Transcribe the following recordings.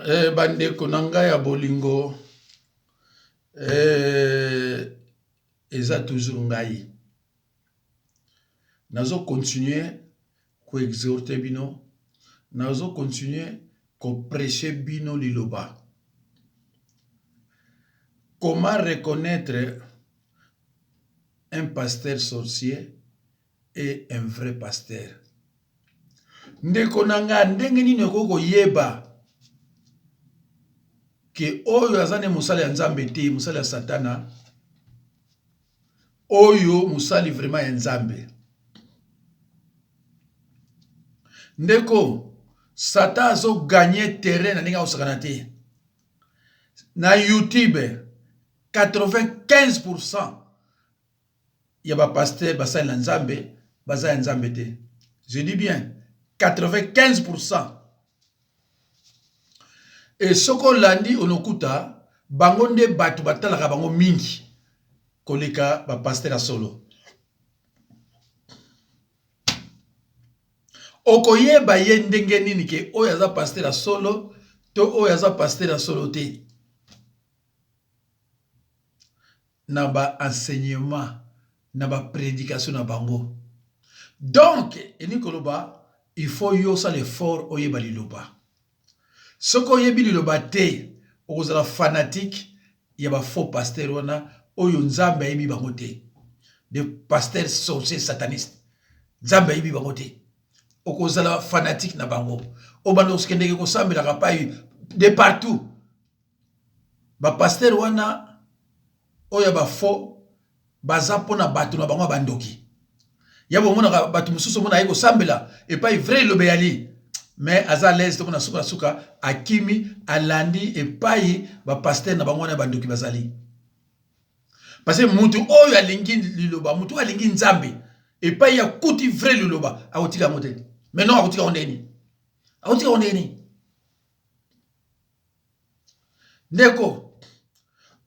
Bande konanga ya bolingo eza toujours ngai. Nazo continuer ko exhorter bino, nazo continuer ko prêcher bino liloba. Comment reconnaître un pasteur sorcier et un vrai pasteur? Ndeko nanga ndenge nini koko yeba ke oyo azane musali ya nzambe te, musali ya satana, oyo musali vraiment ya nzambe. Ndeko Satan azo gagner terrain na ndenge osakana te. Na YouTube 95% ya ba pasteur basali na nzambe baza ya nzambe te. Je dis bien 95%. Et soko landi onokuta bango nde batu batalaka bango mingi koleka ba pasteur ya solo. Okoyeba ye ndenge nini ke oyo aza pasteur ya solo to oyo aza pasteur ya solo te. Na ba enseignement, na ba prédication na bango. Donc, il faut yo sa l'effort oyeba liloba. Soko yebi liloba te, okozala fanatique, ya ba faux pasteur wana oyo nzambe yebi bango te. Des pasteurs sorciers satanistes. Nzambe yebi bango te. Okozala fanatique na bango. Obando skendeke ko sambela kapai de partout. Ba pasteur wana oya ba faux baza pona batu na bango bandoki. Yabo mona batu mususu mona yiko sambela et pas vrai lo beyali. Mais aza l'aise to mona suka akimi alandi et pas ba pasteur na bango na bandoki bazali. Parce que mutu oyo alingi liloba, mutu alingi nzambe et pas ya kuti vrai liloba akotika mote. Mais non akotika ondeni. Akotika ondeni. Ndeko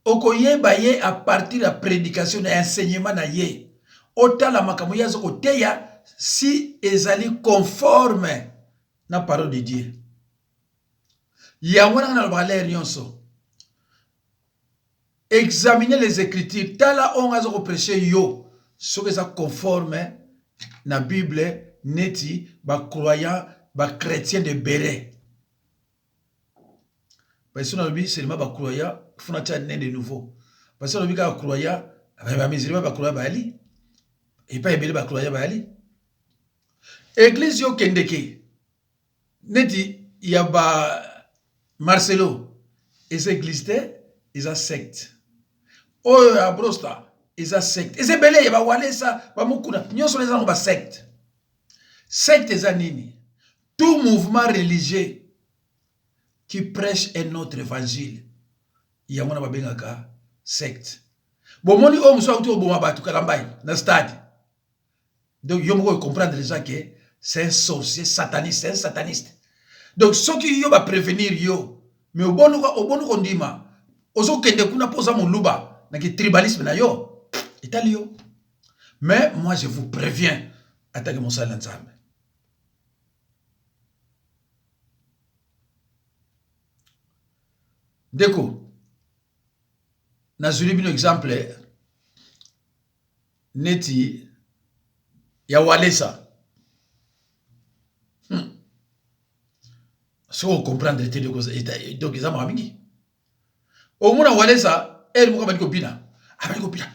okoyeba ye à partir de la prédication et enseignement na ye. Otala makambo yazo koteya si ezali conforme na parole de Dieu. Yangwana na balère nyonso. Examinez les écritures. Tala on azo ko prêcher yo. Ce que ça conforme na Bible neti ba croyant ba chrétien de Béret. Parce que dans le Bible c'est ba croyant funa tia né de nouveau. Parce que dans le Bible ba croyant ba musulman ba croyant ba ali. Et pas ebele ba croyant ba ali. Église yo kendeke. Neti ya ba Marcelo et ces églises ils a secte. Oh ya brosta ils a secte. Et c'est belé ya ba wale ça ba mukuna. Nyonso les gens ba secte. Secte zanini. Tout mouvement religieux qui prêche un autre évangile. Ya mona ba bengaka secte. Bon moni o muso auto bo mabatu kalambai na stade. Donc yo mo comprendre déjà que c'est un sorcier sataniste, c'est un sataniste. Donc ceux qui yo va prévenir yo, mais au bon kondima, ozo kende kuna posa mon luba, na ki tribalisme na yo, italio. Mais moi je vous préviens, attaquez mon sale ensemble. Deko, na zuli bino exemple, neti, ya walesa. Si on comprend les télé donc ils ont mis au moins walesa elle mo kabali kopina abali kopina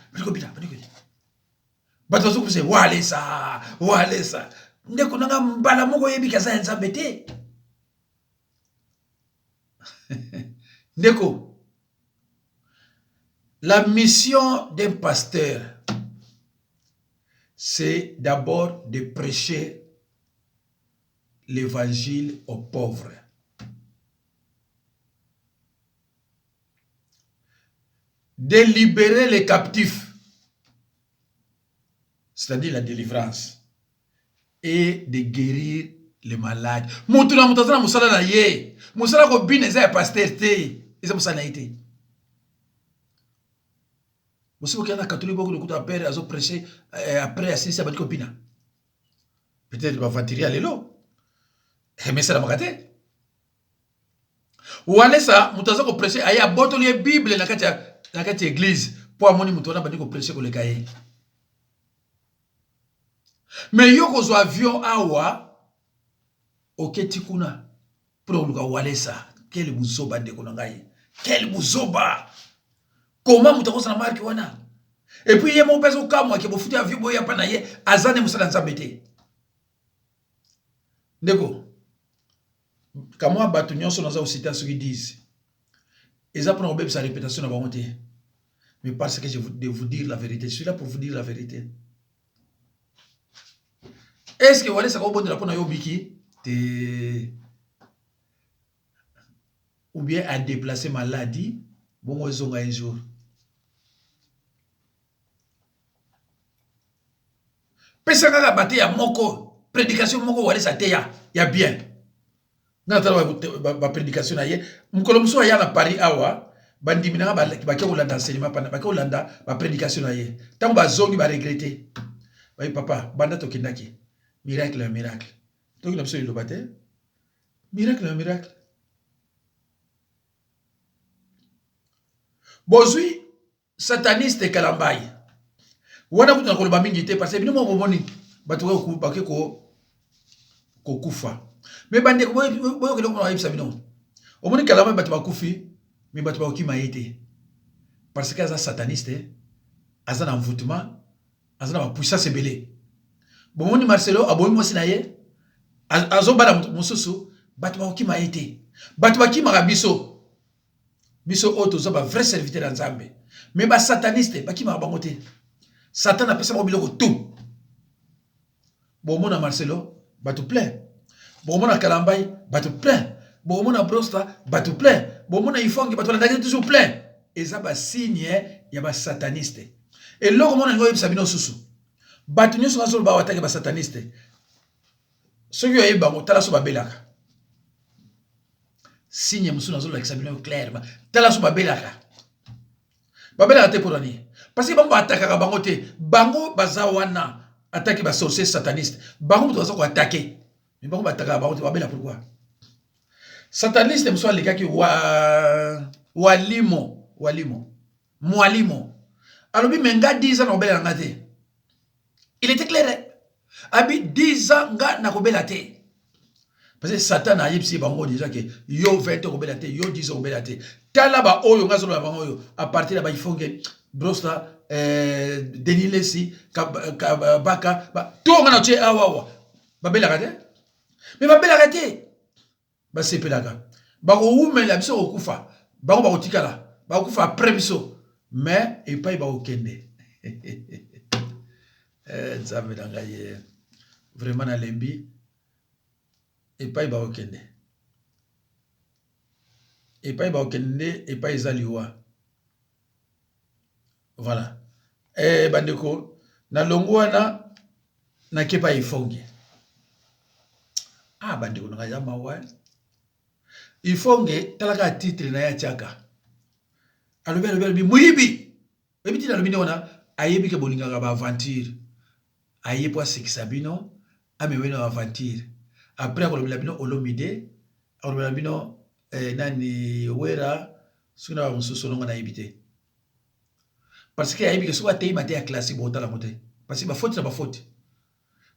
bato zo kuse walesa ndeko nanga mbala moko yebi kaza nzambe te ndeko la mission d'un pasteur c'est d'abord de prêcher l'évangile aux pauvres. De libérer les captifs, c'est-à-dire la délivrance, et de guérir les malades. Moutuna moutazana musala na ye, musala ko bineza ya pasteur te, eza musala na ite. Musibo kiana catholique beaucoup de kuta père azo prêcher après assis sa batiko bina. Peut-être va vatiria lelo. Mais ça la makate. Walesa mutaza ko prêcher aya botoli e Bible na kati église pour amoni mutona bandi ko prêcher ko le kaye. Mais yo ko zo avion awa oketi kuna pour luka walesa quel buzoba ndeko na ngai. Quel buzoba. Comment mutako na marque wana? Et puis ye mo peso kamwa ke bo futi avion boya pa na ye azane musala nzambete. Ndeko Kamwa batu nyonso naza osita ceux qui disent. Ils apprennent au sa répétation na bangote. Mais parce que je vais vous dire la vérité. Je suis là pour vous dire la vérité. Est-ce que vous allez savoir bon de la pona yobiki ou bien à déplacer maladie bon zonga un jour. Pesa kaka bate ya moko prédication moko wale sa teya ya bien. Natala ba prédication na ye mukolo muso ya na Paris awa bandi minanga ba ke olanda enseignement pana ba ke olanda ba prédication na ye tango ba zongi ba regretter ba papa banda to kindaki miracle miracle to kina mso lo bate miracle miracle bozui sataniste kalambai wana kutu na koloba mingi te parce que bino mo bomoni batu ko ba ke ko kufa. Mais bande ko boyo kelo ko ayibisa bino omoni kalama batu bakufi mi batu bakima yete parce que aza sataniste aza na envoûtement aza na puissance belé bomoni Marcelo aboyi mosi na ye azo bala mususu batu bakima yete batu bakima biso oto zo ba vrai serviteur nzambe mais ba sataniste bakima bango te Satan a pesa mobilo ko tout bomona Marcelo batu plein Bomona Kalambai, batu plein. Bomona Brosta, batu plein. Bomona Ifongi, batu la toujours plein. Et ça, bah, signe, y a ba sataniste. Et là, comment on a sabino susu. Batu nyo sur ba watake ba sataniste. Ce qui est bango, tala so ba belaka. Signe musu na zo la sabino clair. Tala so ba belaka. Ba belaka te pour ani. Parce que bango ataka bango te. Bango bazawana attaque ba sorcier sataniste. Bango to zo ko attaquer. Mais bon, pourquoi? Sataniste, me soit les gars qui walimo. Alors, menga 10 ans, il était clair. Abi 10 ans, na kobelate. Parce que Satan a yipsi bango déjà que yo 20 ans kobelate, yo 10 ans kobelate. Tala ba oyo ngazo la bango yo à partir de ba ifonge brosta denilesi baka ba to ngana che awawa. Ba belakate. Mais ma belle arrêtez. Bah c'est pelaga. Bah ou mais la biso okufa. Bah on va otikala. Bah okufa après biso. Mais et pas ba okende. Ça me dangaye. Vraiment na lembi. Et pas ba okende. Et pas ba okende et pas ezaliwa. Voilà. Bandeko na longwana na kepa ifongi. Ah, bande ko nga yama wa. Il faut nge talaka titre na ya chaka. Alobi muyibi. Ebi tina lobi ona ayebi ke bolinga ba aventure. Ayebi po sekisabino, amewena aventure. Après ko lobi bino olomide, lobi bino nani wera suna ba mususu longa na yebite. Parce que ayebi ke so atei mate ya classique bo tala mote. Parce que ba faute na ba faute.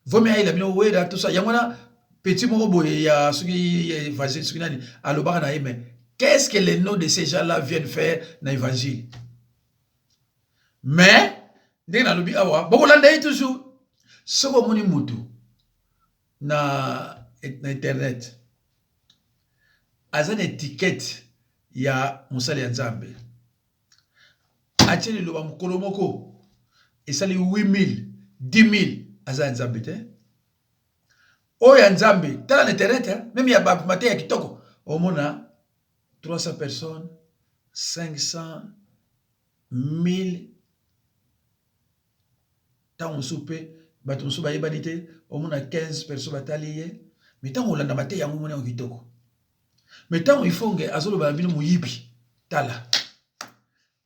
Vomi ayi la bino wera tout ça. Yamona petit mot ya suki évangile suki nani alobaka na yeme qu'est-ce que les noms de ces gens-là viennent faire dans l'évangile mais ndenge na lobi awa bokolanda ye toujours soko moni mutu na internet aza na étiquette ya musali ya nzambe atie liloba mokolo moko esali 8000 10000 aza ya nzambe te Oya Nzambe, tala na internet, même il y a maté ya kitoko. Au mona 300 personnes, 500, 1000. Tant on soupe, batum souba yebanite, au mona 15 personnes bataliye. Mais tant on l'a maté ya mona kitoko. Mais tant il faut que azolo ba bino muyibi. Tala.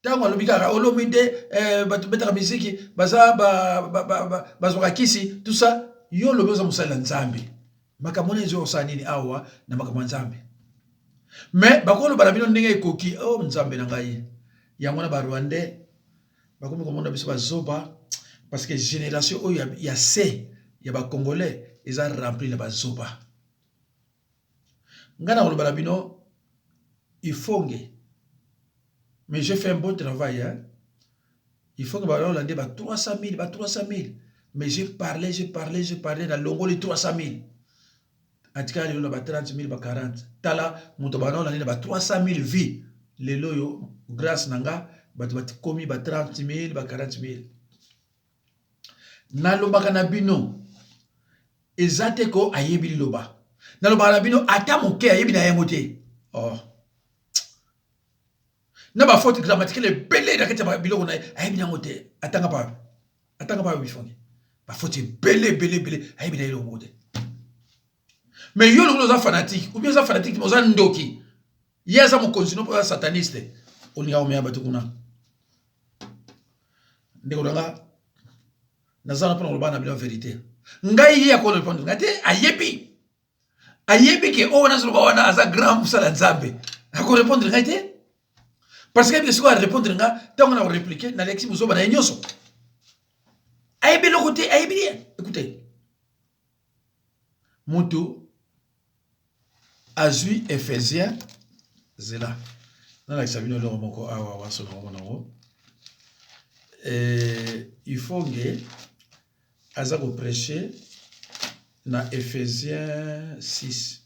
Tant on lobika olomide batu betaka misiki, baza bazwa kisi, tout ça. Yo lobezo musala nzambe makamone zo osanini awa na makamwa nzambe mais bakolo balabino ndenge ekoki oh nzambe na ngai yango na ba Rwandais bakomi komona biso bazoba parce que génération oyo ya C ya ba Congolais ils ont rempli la bazoba ngana ko balabino il faut mais j'ai fait un bon travail hein. Il faut que ba Hollandais ba 300 000 mais j'ai parlé dans longo les 300 000 en tout cas il y a 30 000 40 tala muto ba Hollandais ba 300 000 vies les loyo grâce nanga ba komi ba 30 000 ba 40 000 na lobaka na bino ezate ko ayebi loba na lobaka na bino ata moke ayebi na yango te oh na ba faute grammatique le belé da kete ba biloko na ayebi na yango te atanga pa bifongi ba faute belé ayebi na yango te mais yo lo za fanatique ou bien za fanatique mo za ndoki yeza mo continue pour sataniste olinga o meya batukuna ndeko nga nazana pona lobana bila vérité ngai ya ko répondre ngate ayebi ke o na zolo wana aza grand musala nzambe ako répondre ngai te parce que biso ko répondre nga tango na répliquer na lexi muzo bana nyoso ayebi le côté ayebi écoutez mutu azui Ephésiens zela na la sabino lo moko awa waso ngo nango il faut que aza ko prêcher na Ephésiens 6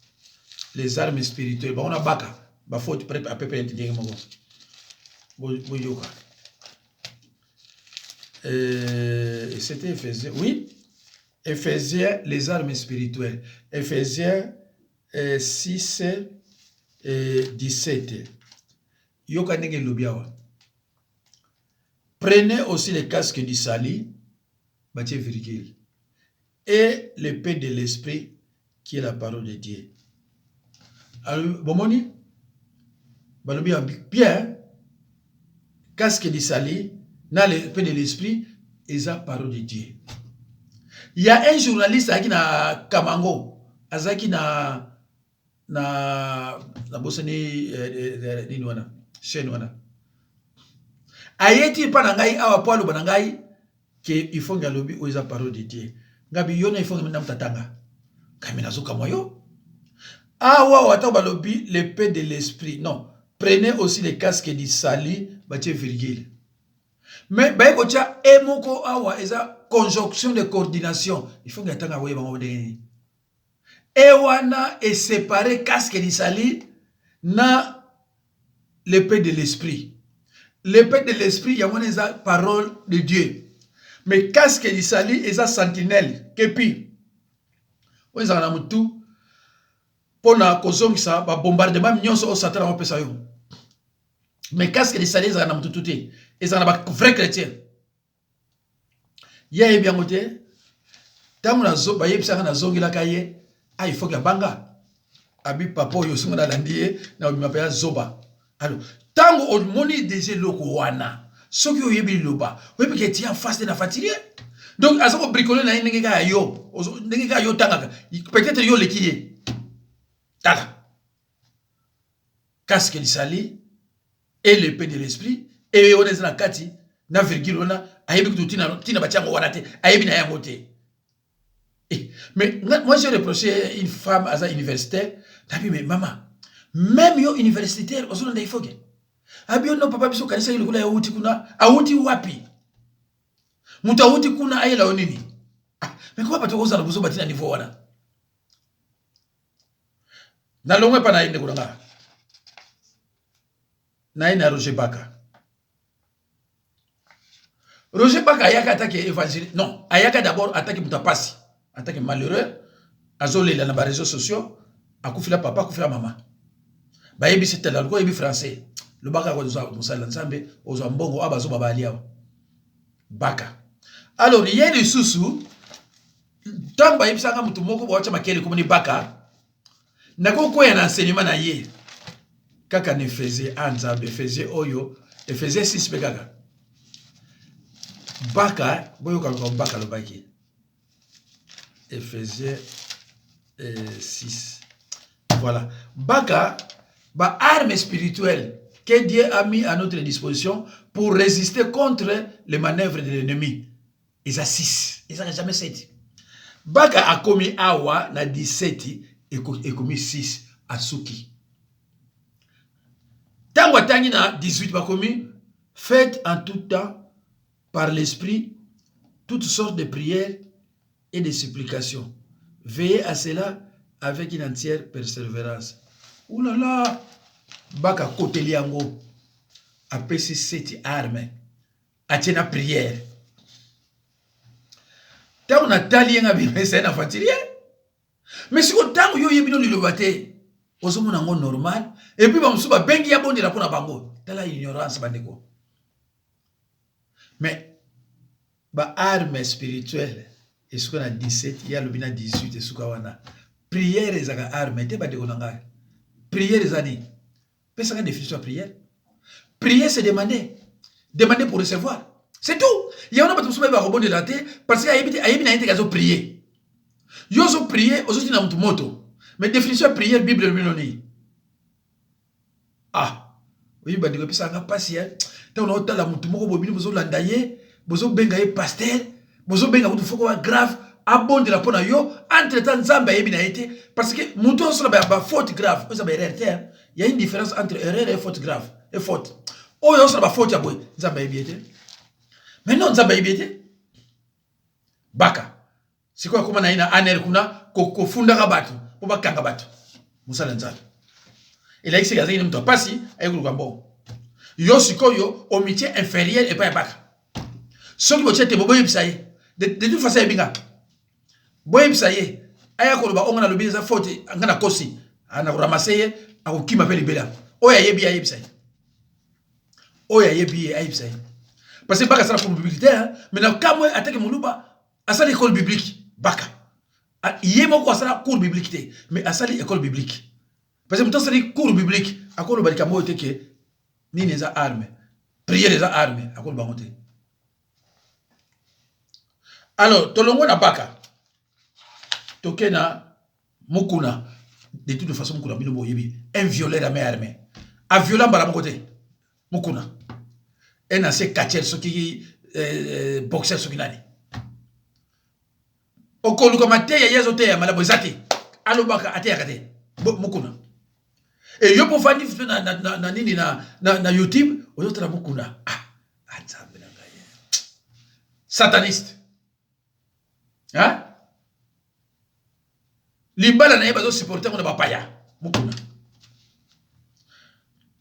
les armes spirituelles on a baka ba faut à peu près entendre moko boyoka c'était Ephésiens oui Ephésiens les armes spirituelles Ephésiens 6 et 17 yoka ndenge lobiawa prenez aussi les casques du salut Bâtir virgule et l'épée de l'esprit qui est la parole de Dieu. Alors, bomoni, balobi bien, casque du salut, na l'épée de l'esprit, et la parole de Dieu. Il y a un journaliste qui na Kamango, azaki na bosani dinwana, chenwana. Ayeti pa na ngai awa poalo ba ngai que il faut ngalobi o eza parole de Dieu. Ngabi yona il faut ngam tatanga. Kamina zuka moyo. Awa wata balobi l'épée de l'esprit. Non, prenez aussi les casques du salut, batie virgule. Mais baiko tia emoko awa eza conjonction de coordination. Il faut ngatanga we bango de. Ewana est séparé casque du salut na l'épée de l'esprit. L'épée de l'esprit yamone eza parole de Dieu. Mais casque du salut est un sentinelle. Kepi. On est en tout. Pour na kozongisa ba bombardement nyonso au Satan on peut ça yo. Mais casque du salut est en tout tout. Et ça na ba vrai chrétien. Ya bien côté. Tant na zo ba yebisa na zongi la kaye. Ah il faut que la banga. Abi papa yo singa na landie na m'appelle zoba. Alors, tango on moni déjà loko wana. Ce qui est bien loba, oui parce que tu es en face de la fatigue. Donc à ce qu'on bricole na n'engega yo, n'engega yo tanga. Peut-être yo le qui est. Tala. Casque du salut et l'épée de l'esprit et on est na kati na virgule on a ayebi que tina batiango wanate ayebi na yangote. Mais moi j'ai reproché une femme à sa universitaire, t'as dit mais maman, même yo universitaire on s'en faut que Abio no papa biso kanisa ile kula ya uti kuna auti wapi muta uti kuna ayela onini mais kwa pato koza na buzo batina niveau wana na longwe pa na inde kuna na ina Roger Baka ayaka attaque évangile non ayaka d'abord attaque mutapasi attaque malheureux azolela na ba réseaux sociaux akufila papa akufila mama ba yebi c'était là ko yebi français le baka ko zo musala nzambe ozo mbongo abazo babali awa baka alors il y a des sous tamba yebisanga mutu moko bo acha makele ko ni baka nako ko ya na enseignement na ye kaka ne faisait anzambe faisait oyo et faisait 6 bekaka baka boyo ka baka lo baki Ephésiens 6 voilà baka Bah, armes spirituelles que Dieu a mis à notre disposition pour résister contre les manœuvres de l'ennemi. Ils ont 6. Ils n'ont jamais 7. Baka a commis awa na 17 et commis 6 à Suki. Tango tangi na 18 ba commis, faites en tout temps par l'esprit toutes sortes de prières et de supplications. Veillez à cela avec une entière persévérance. Oulala, baka kote liango, apesi 7 armes, atiena prière. Tant on a tali nga bimé c'est na fatilier. Mais si on tango yo yebino lilobate, ozomo nango normal et puis ba musuba bengi ya bondi la pona bango. Tala ignorance bandeko. Mais ba arme spirituelle et ce qu'on a 17, il y a le bina 18 et ce qu'on a. Prière et zaka arme te bandeko nanga. Prière les années. Mais ça a une définition de prière. Prier c'est demander. Demander pour recevoir. C'est tout. Il y a un autre qui va rebondir la tête parce qu'il y a une qui a prié. Ils ont prié, ils ont moto. Mais définition de prière, Bible le ah. Oui, bah, depuis ça n'a pas si. Tant on a la moutoumoko, vous avez landaye, vous avez bengaye pasteur, vous avez bengaye foko grave, abonde la pona yo, entre temps zamba yebi na été, parce que mouton sur la faute grave, vous avez erreur. Il y a une différence entre erreur et faute grave. Et faute. Oh, yo sur la faute ya boy, zamba yebi été. Mais non, zamba yebi été. Baka. C'est quoi comment naina aner kuna ko funda kabatu, po bakanga batu. Musala nzala. Et là, il s'est gazé, il ne pas si, et vous bon. Yo sikoyo, au métier inférieur et pas un bac. Ce qui vous tient, bobo yipsaye. De toute façon, il y a bobo yipsaye. Aya koloba, on a le bien sa faute, on a kosi. On a ramassé, on a qui m'appelle Libéla. Oya yebi a yipsaye. Oya yebi a yipsaye. Parce que baka ça comme biblique, mais dans le cas où attaque Moulouba, à ça l'école biblique, baka. Yemo quoi ça cours biblique, mais à ça l'école biblique. Parce que c'est les cours bibliques. À quoi le baricamo était que ni les armes, prier les armes, à quoi le baroté. Alors, tolongo na baka, tokena mukuna, de toute façon mukuna bino boyebi, un violeur à mes armes, un violent par la côté, mukuna, un assez catcher ce qui boxer ce qui n'a dit. Okolu komate ya yezote ya malabozati, alo baka ate yakate, mukuna. Et yo pour faire na YouTube, aux autres mukuna. Ah, sataniste. Hein? Libala na yeba supporter on ba paya. Mukuna.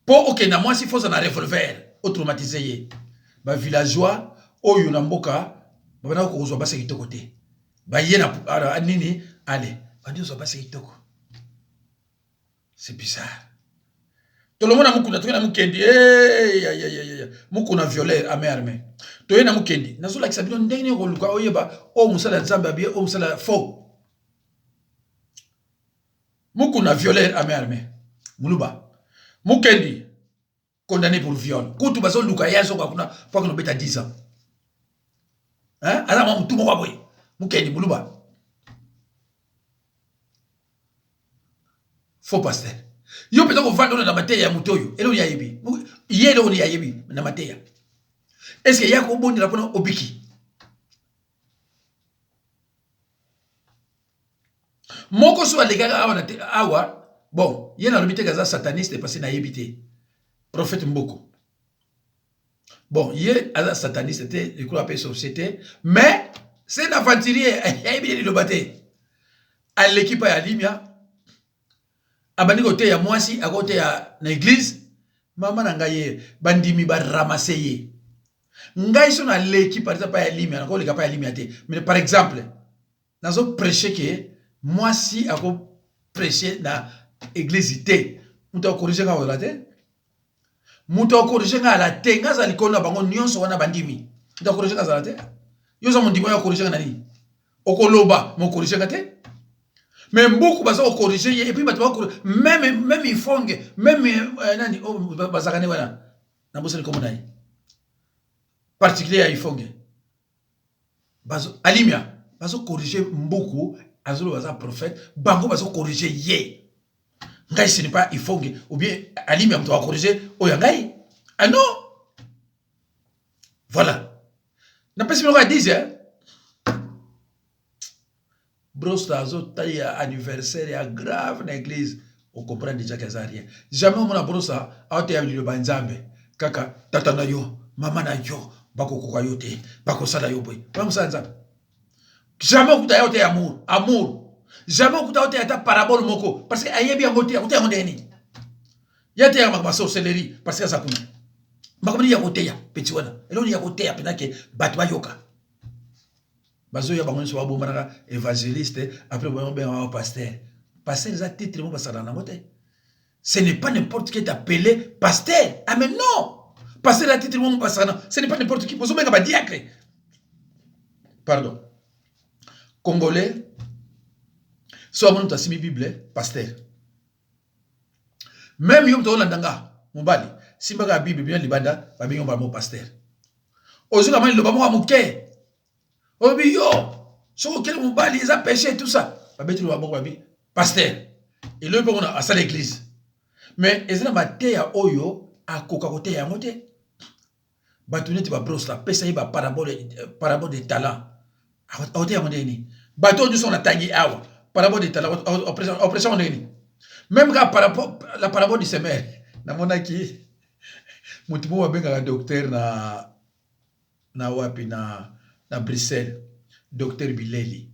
Pour ok na moi si faut na revolver, au traumatisé yé. Ba villageois oyo na mboka, ba na ko zo ba se kitoko te. Ba yena nini allez, ba dio zo ba se kitoko. C'est bizarre. Tout le monde a mukuna, tout le monde a mukendi. Mukuna violé à mes armées. Tout le monde a mukendi. Nazo la kisabino ndenge ko luka oyeba o musala nzamba bien o musala faux. Mukuna violé à mes armées. Muluba. Mukendi condamné pour viol. Kutu bazo luka yazo kwa kuna pa kuna beta 10 ans. Hein? Ala ma mutu moko boy. Mukendi muluba. Faux pasteur. Yo peut-être qu'on vend dans mateya mutoyo. Et l'on y a yebi. Yé l'on y a yebi na mateya. Est-ce qu'il y a ko boni la pona obiki? Moko so les gars awa bon, yé na lobité gaza sataniste parce na yebité. Prophète Mboko. Bon, yé à sataniste était je crois pas société, mais c'est un aventurier, yebité le baté. À l'équipe à Limia. Abani kote ya mwasi a kote ya na église mama na ngai bandimi ba ramasser ye ngai so na leki par exemple ya limi na ko le kapa ya limi ate mais par exemple nazo prêcher que mwasi a ko prêcher na église te muto corriger nga wala te muto corriger nga la te nga za likona bango nyonso wana bandimi muto corriger nga za la te yo za mondimo ya corriger nga nani okoloba mo corriger nga te. Mais beaucoup de corriger et puis même ils font même nani oh bazakane wana na bosel comme nai particulier ils font bazo alimia bazo corriger beaucoup azolo baza prophète bango bazo corriger ye Ngai, ce n'est pas il faut ou bien Ali même doit corriger Oyangai. Ah non. Voilà. N'a pas si on dit hein. Brosta azotaya anniversaire ya grave na église. On comprend déjà que ça rien. Jamais on a brosa aote ya le banzambe. Kaka tata na yo, mama na yo, bako koka yo te, bako sala yo boy. Pas ça nzambe. Jamais on aote ya amour, amour. Jamais on aote ya ta parabole moko parce que ayebi ngote, ngote ngondeni. Yate ya makama sorcellerie parce que ça kuna. Makamani ya ngote ya petit wana. Eloni ya ngote ya penake batwa yoka. Bazo ya bango so babo manaka évangéliste après bon ben pasteur. Pasteur ça titre mo basala na ngote. Ce n'est pas n'importe qui t'appelé pasteur. Ah mais non. Pasteur la titre mo basala. Ce n'est pas n'importe qui. Bozo menga ba diacre. Pardon. Congolais. So amon ta simi Bible pasteur. Même yom to landanga mobali. Simba ka Bible bien libanda ba bingo ba mo pasteur. Ozuka mani lo ba mo amuke. Obi yo, so quel mobali ils a péché tout ça. Ba betu ba boko babi pasteur. Et le bon à ça l'église. Mais ezana maté ya oyo akoka kote ya moté. Batuneti ba brosta pesa ba parabole de talent. Akote ya moté ni. Bato du son atangi awa. Parabole de talent oppression ni. Même quand la parabole du semer na monaki mutumo wa benga docteur na wapi na Bruxelles, docteur Bileli.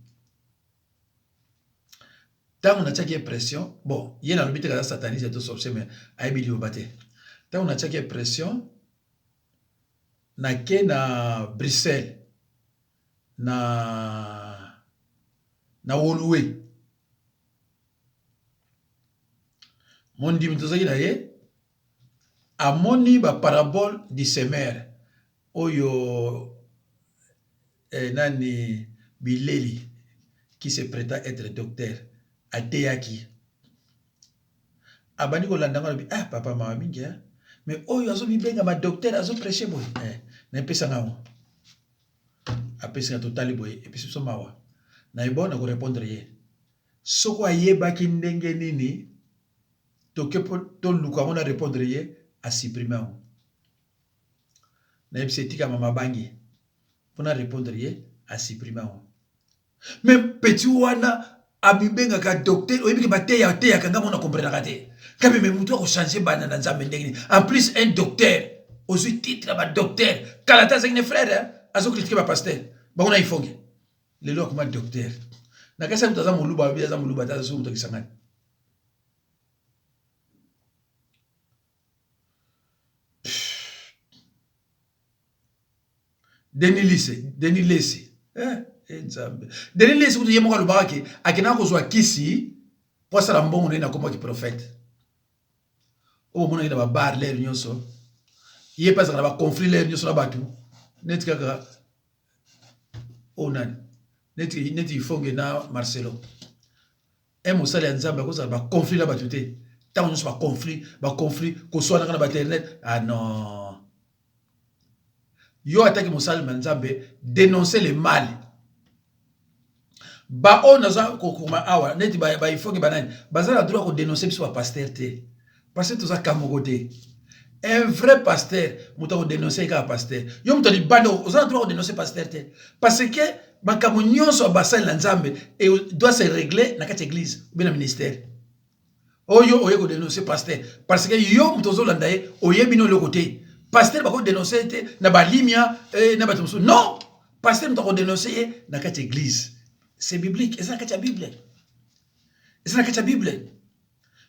Tant on a tchaki pression, bon, il y a l'habitude de sataniser et tout ça, mais aïe bilio bate. Tant on a tchaki pression, na ke na Bruxelles, na Woluwe. Mon dim tozaki na ye, amoni ba parabole du semer, oyo nani Bileli qui se prétend être docteur ateyaki abani ko landanga ah papa mama mingi mais oyo azo bibenga ma docteur azo prêcher boy na pesa ngamo apesa totali boy et puis so mawa na ibona ko répondre ye soko ayeba ki ndenge nini to luka on a répondre ye a supprimer na episetika mama bangi pour répondre ye à supprimer. Même petit wana abibenga ka docteur oyebi ke bateya teya kanga mona comprendre kate. Quand même muto ko changer bana na nzambe ndenge. En plus un docteur, aux titres ba docteur, kalata zengine frère, azo critiquer ba pasteur. Ba ona ifonge. Le lo comme docteur. Na kasa mutaza muluba bia za muluba ta so muto kisangani. Denis Lesse. Denis Lesse kutu ye moka lubaki akina kozwa kisi po sala mbongo na koma ki prophète. O mona ina ba bar l'air nyonso. Ye pasa na ba conflit l'air nyonso na batu. Net kaka onan. Net ifonge na Marcelo. E mosala ya nzamba ko sala ba conflit la batu te. Ta nyonso ba conflit ko so na ba internet. Ah non. Yo attaque Moussal Manzambe, dénoncer le mal. Ba on a kokuma awa, neti ba il faut que banane. Bazar a droit de dénoncer sur pasteur te. Parce que tout ça kamogote. Un vrai pasteur, mouta ko dénoncer ka pasteur. Yo mouta di bando, on a droit de dénoncer pasteur te. Parce que ba kamunyon so basal Nzambe et doit se régler na kat église, bien ministère. Oyo oye ko dénoncer pasteur parce que yo mouta zo landaye, oye bino le côté. Pasteur va dénoncer na balimia na batumso non pasteur va dénoncer na kat église c'est biblique et ça kat bible et ça kat bible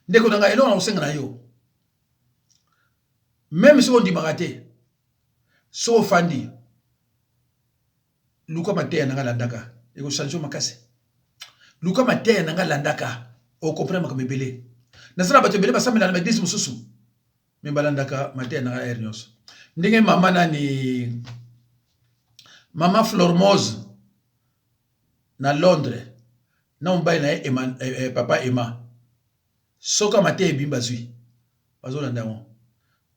ndeko nga elo na osenga na yo même si on dit maraté so fandi luka mateya na landaka e ko changer makase luka mateya na landaka o comprendre comme belé na sala bato belé basamela na église mususu Mimbalandaka mateya na ernyos. Ndenge mama nani mama Flormose na Londres na mbaye na papa Emma. Soka mateya ebimba zui. Bazolanda mo.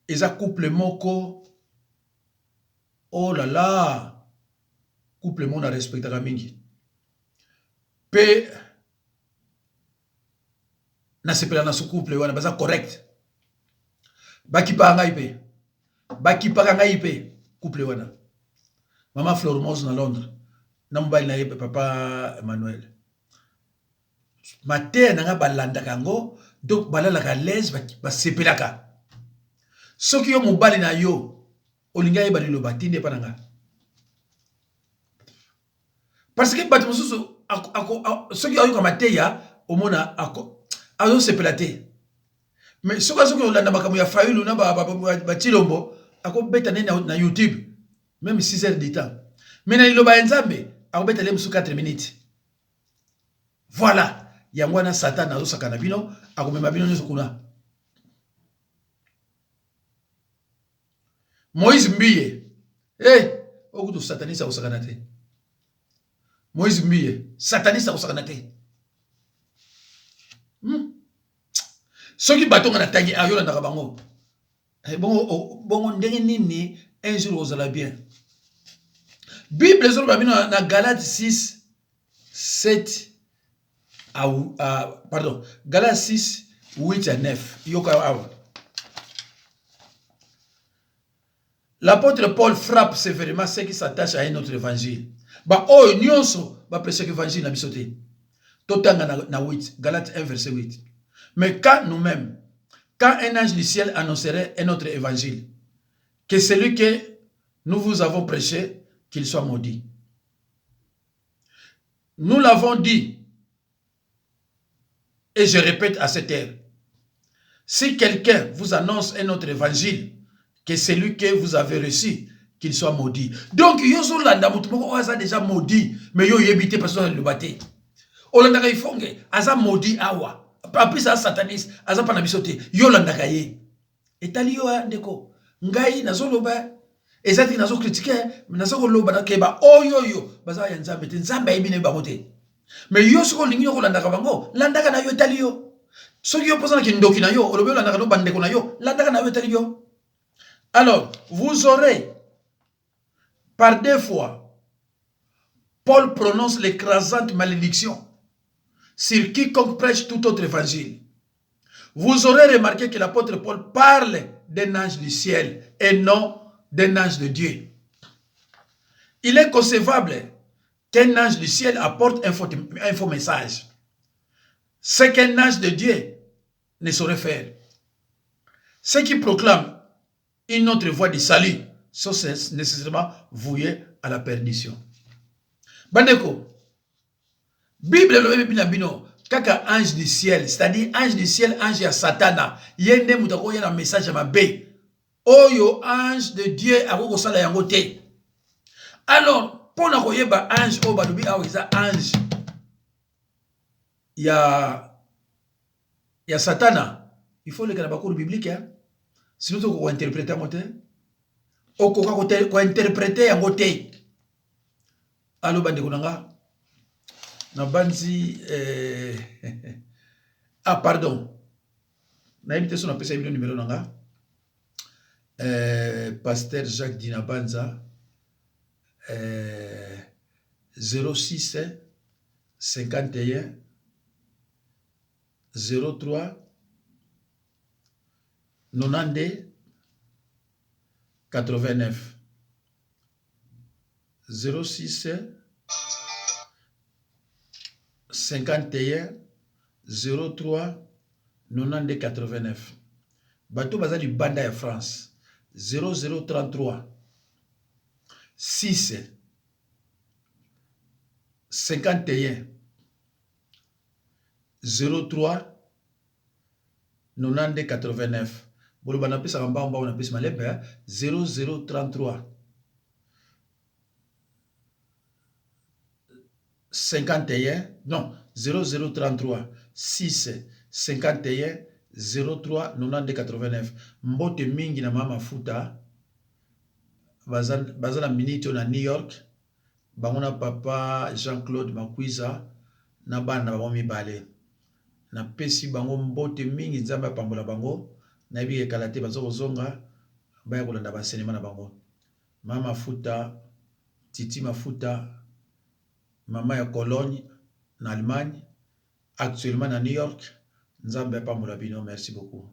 Eza couple moko. Oh là là. Couple mo na respectaka mingi. Pe na sepela na su couple wana baza correct bakipa ngai pe bakipa ngai pe couple wana mama Flormose na Londres na mobali na ye papa Emmanuel mateya nanga balandaka yango donc balalaka l'aise basepelaka soki yo mobali na yo olinga yeba liloba tinde pa nanga parce que bato mosusu soki ayoka mateya omona azosepela te mais soki olanda makambo ya fayulu na batilombo akobeta nde na YouTube même 6 heures de temps mais na liloba ya nzambe akobeta le mosu 4 minutes voilà yango wana satan azosaka na bino akomema bino nyonso kuna Moïse Mbiye okutu sataniste akosakana te Moïse Mbiye sataniste akosakana te soki batonga na tangi ayolandaka bango bongo ndenge nini un jour ozala bien Bible ezoloba bino na Galate 6 7 pardon Galate 6 8 à 9 yoka awa. L'apôtre Paul frappe sévèrement ceux qui s'attachent à un autre évangile. Ba oh nyonso ba prêcher l'évangile na bisoté. Totanga na 8, Galates 1 verset 8. Mais quand nous-mêmes, quand un ange du ciel annoncerait un autre évangile, que celui que nous vous avons prêché, qu'il soit maudit. Nous l'avons dit, et je répète à cette heure, si quelqu'un vous annonce un autre évangile, que celui que vous avez reçu, qu'il soit maudit. Donc, yoso landa mutumoko aza déjà maudit, mais yo yebite parce que le bâté. Olanda il fonge, aza maudit awa. Après ça sataniste, aza panabisote, yo landa kaye. Etali yo ndeko, ngai nazo loba, ezati nazo critiquer, nazo loba na keba oyoyo, baza ya nzambe te nzambe ayebine bamote. Mais yo soko lingi yo landa ka bango, landa ka na yo etali yo. Soki yo posa na kindoki na yo, olobe landa ka no bandeko na yo, landa ka na yo etali yo. Alors, vous aurez, par deux fois, Paul prononce l'écrasante malédiction sur quiconque prêche tout autre évangile. Vous aurez remarqué que l'apôtre Paul parle d'un ange du ciel et non d'un ange de Dieu. Il est concevable qu'un ange du ciel apporte un faux message. Ce qu'un ange de Dieu ne saurait faire. Ceux qui proclament une autre voie de salut sont nécessairement voués à la perdition. Bandeko, Bible le bino kaka ange du ciel, c'est-à-dire ange du ciel, ange ya satana, yende mutako yena message ma be. Oyo ange de Dieu akoko sala yango te. Alors, pour na koyeba ange o balubi awo isa ange ya satana, il faut le kana bakuru biblique hein. Sinon, tu peux interpréter à côté. Ou tu peux interpréter à côté. Alors, bande konanga. Na banzi. Ah, pardon. Na invité son appel, c'est le numéro nanga. Pasteur Jacques Dinabanza. 06 51 03 92 89 06 51 03 92 89 bateau baza du banda ya France 0033 6 51 03 92 89 Bolo banapesa kamba mba banapesa malepe 0033 51 non 0033 6 51 03 92 89 mbote mingi na mama futa bazana minute na New York bangona papa Jean-Claude Makwiza na bana bango mibale na pesi bango mbote mingi nzamba pambola bango na yebi ekalate bazo zonga baya kolanda ba cinéma na bango mama futa titi mafuta mama ya Cologne na Allemagne actuellement na New York Nzambe pambola bino, merci beaucoup.